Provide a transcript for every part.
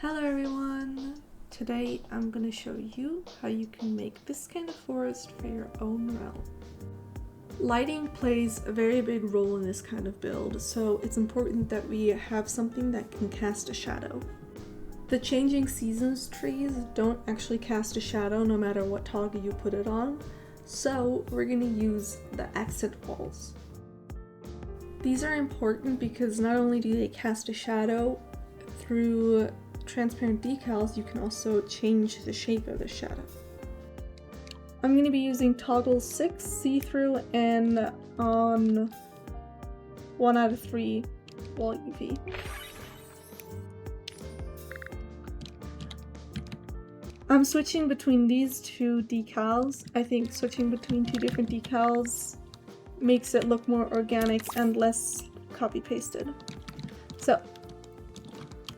Hello everyone! Today I'm going to show you how you can make this kind of forest for your own realm. Lighting plays a very big role in this kind of build, so it's important that we have something that can cast a shadow. The changing seasons trees don't actually cast a shadow no matter what toggle you put it on, so we're going to use the accent walls. These are important because not only do they cast a shadow, through transparent decals you can also change the shape of the shadow. I'm going to be using toggle 6, see-through, and on 1 out of 3 wall UV. I'm switching between these two decals. I think switching between two different decals makes it look more organic and less copy-pasted. So,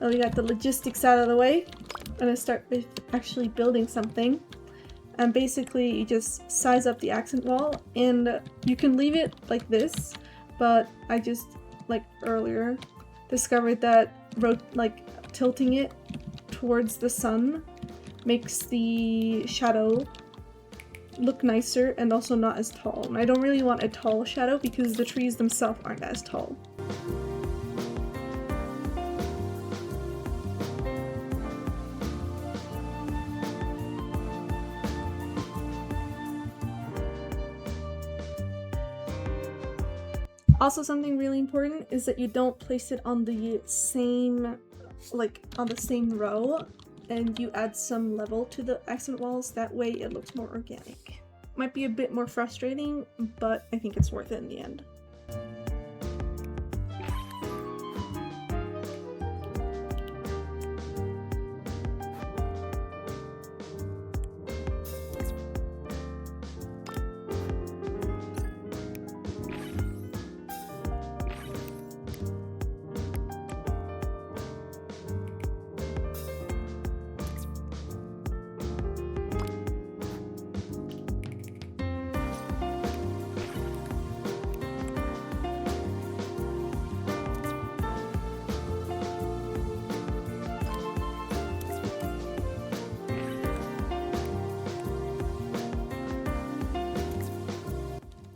now we got the logistics out of the way. I'm going to start with actually building something. And basically you just size up the accent wall, and you can leave it like this, but I just, like earlier, discovered that tilting it towards the sun makes the shadow look nicer and also not as tall. And I don't really want a tall shadow because the trees themselves aren't as tall. Also, something really important is that you don't place it on the same row, and you add some level to the accent walls. That way it looks more organic. Might be a bit more frustrating, but I think it's worth it in the end.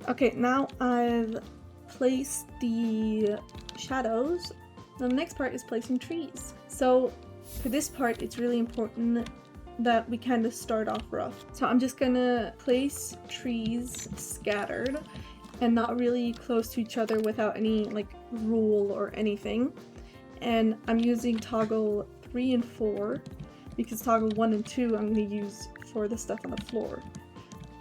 Okay, now I've placed the shadows. Now the next part is placing trees. So for this part, it's really important that we kind of start off rough. So I'm just gonna place trees scattered and not really close to each other without any rule or anything. And I'm using toggle 3 and 4 because toggle 1 and 2 I'm gonna use for the stuff on the floor.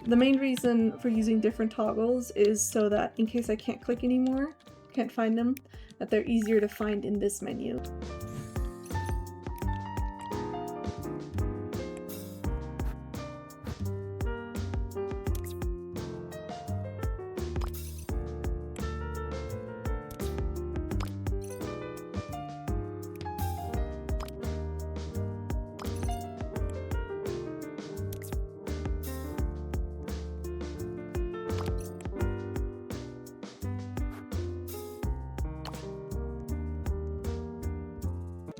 The main reason for using different toggles is so that in case I can't click anymore, can't find them, that they're easier to find in this menu.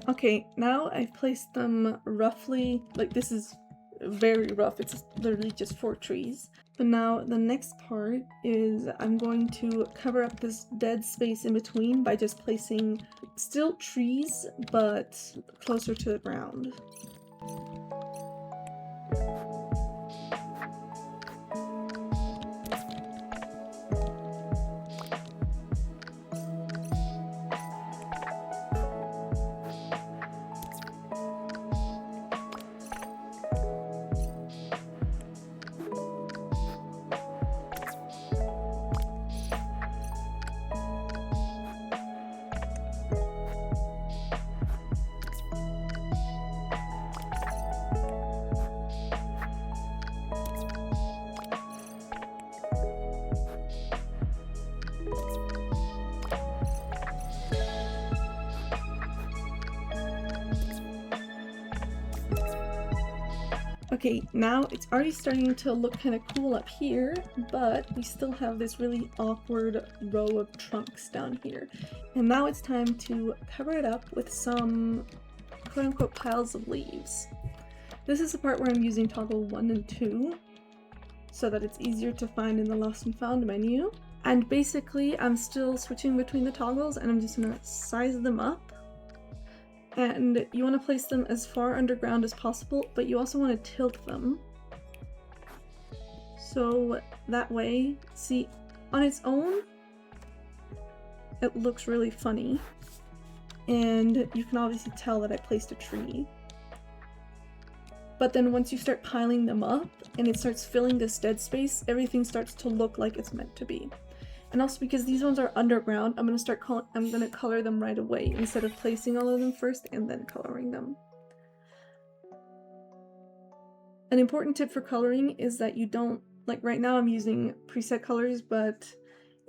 Okay, now I've placed them roughly, this is very rough, it's literally just 4 trees. But now the next part is I'm going to cover up this dead space in between by just placing still trees, but closer to the ground. Okay, now it's already starting to look kind of cool up here, but we still have this really awkward row of trunks down here. And now it's time to cover it up with some quote-unquote piles of leaves. This is the part where I'm using toggle 1 and 2 so that it's easier to find in the lost and found menu. And basically I'm still switching between the toggles, and I'm just gonna size them up. And you want to place them as far underground as possible, but you also want to tilt them. So that way, see, on its own, it looks really funny. And you can obviously tell that I placed a tree. But then once you start piling them up and it starts filling this dead space, everything starts to look like it's meant to be. And also because these ones are underground, I'm gonna color them right away instead of placing all of them first and then coloring them. An important tip for coloring is that you don't, like right now I'm using preset colors, but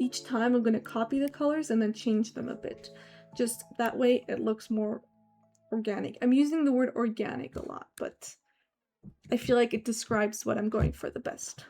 each time I'm gonna copy the colors and then change them a bit. Just that way it looks more organic. I'm using the word organic a lot, but I feel like it describes what I'm going for the best.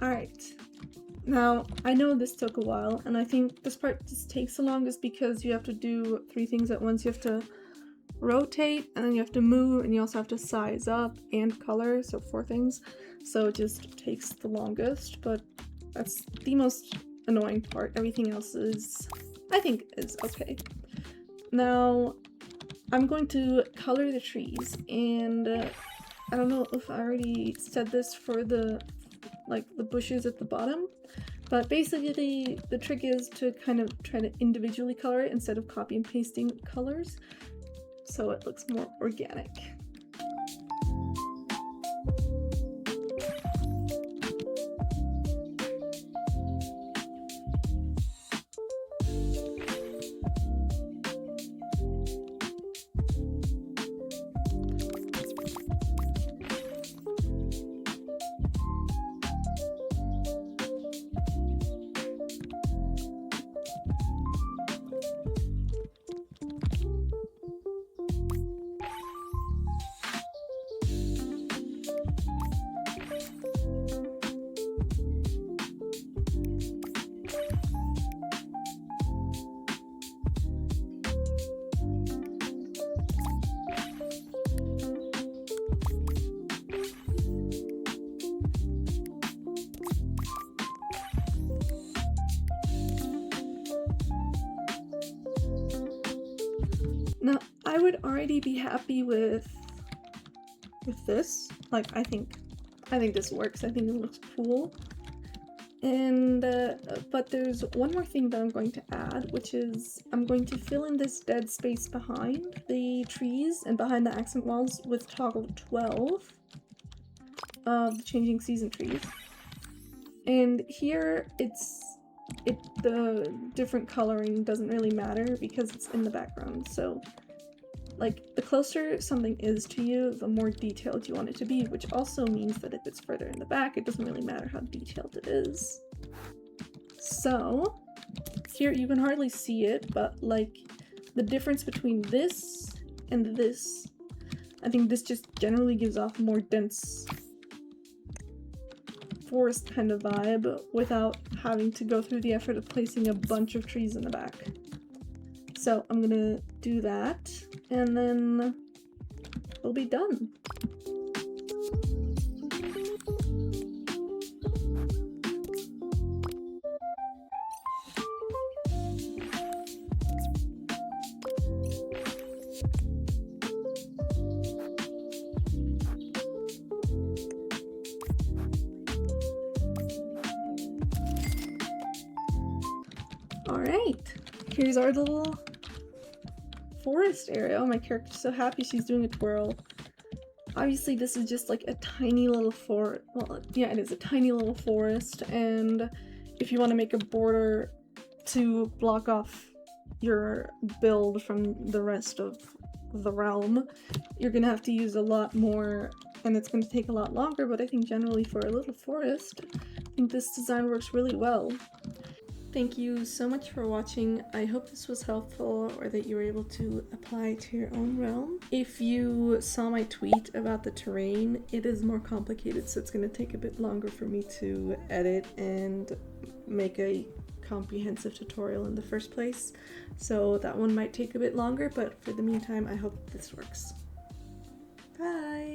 Alright, now I know this took a while, and I think this part just takes the longest because you have to do 3 things at once. You have to rotate, and then you have to move, and you also have to size up and color, so 4 things. So it just takes the longest, but that's the most annoying part. Everything else is, I think, is okay. Now, I'm going to color the trees, and I don't know if I already said this for the bushes at the bottom, but basically the trick is to kind of try to individually color it instead of copy and pasting colors so it looks more organic. would already be happy with this. Like, I think this works. I think it looks cool. And but there's one more thing that I'm going to add, which is I'm going to fill in this dead space behind the trees and behind the accent walls with toggle 12 of the changing season trees. And here the different coloring doesn't really matter because it's in the background. So like, the closer something is to you, the more detailed you want it to be, which also means that if it's further in the back, it doesn't really matter how detailed it is. So here you can hardly see it, but like the difference between this and this, I think this just generally gives off a more dense forest kind of vibe without having to go through the effort of placing a bunch of trees in the back. So I'm gonna do that, and then we'll be done. Alright, here's our little forest area. Oh, my character's so happy she's doing a twirl. Obviously this is just like a tiny little well, yeah, it is a tiny little forest, and if you want to make a border to block off your build from the rest of the realm, you're gonna have to use a lot more, and it's gonna take a lot longer, but I think generally for a little forest, I think this design works really well. Thank you so much for watching. I hope this was helpful, or that you were able to apply to your own realm. If you saw my tweet about the terrain, it is more complicated, so it's going to take a bit longer for me to edit and make a comprehensive tutorial in the first place. So that one might take a bit longer, but for the meantime, I hope this works. Bye!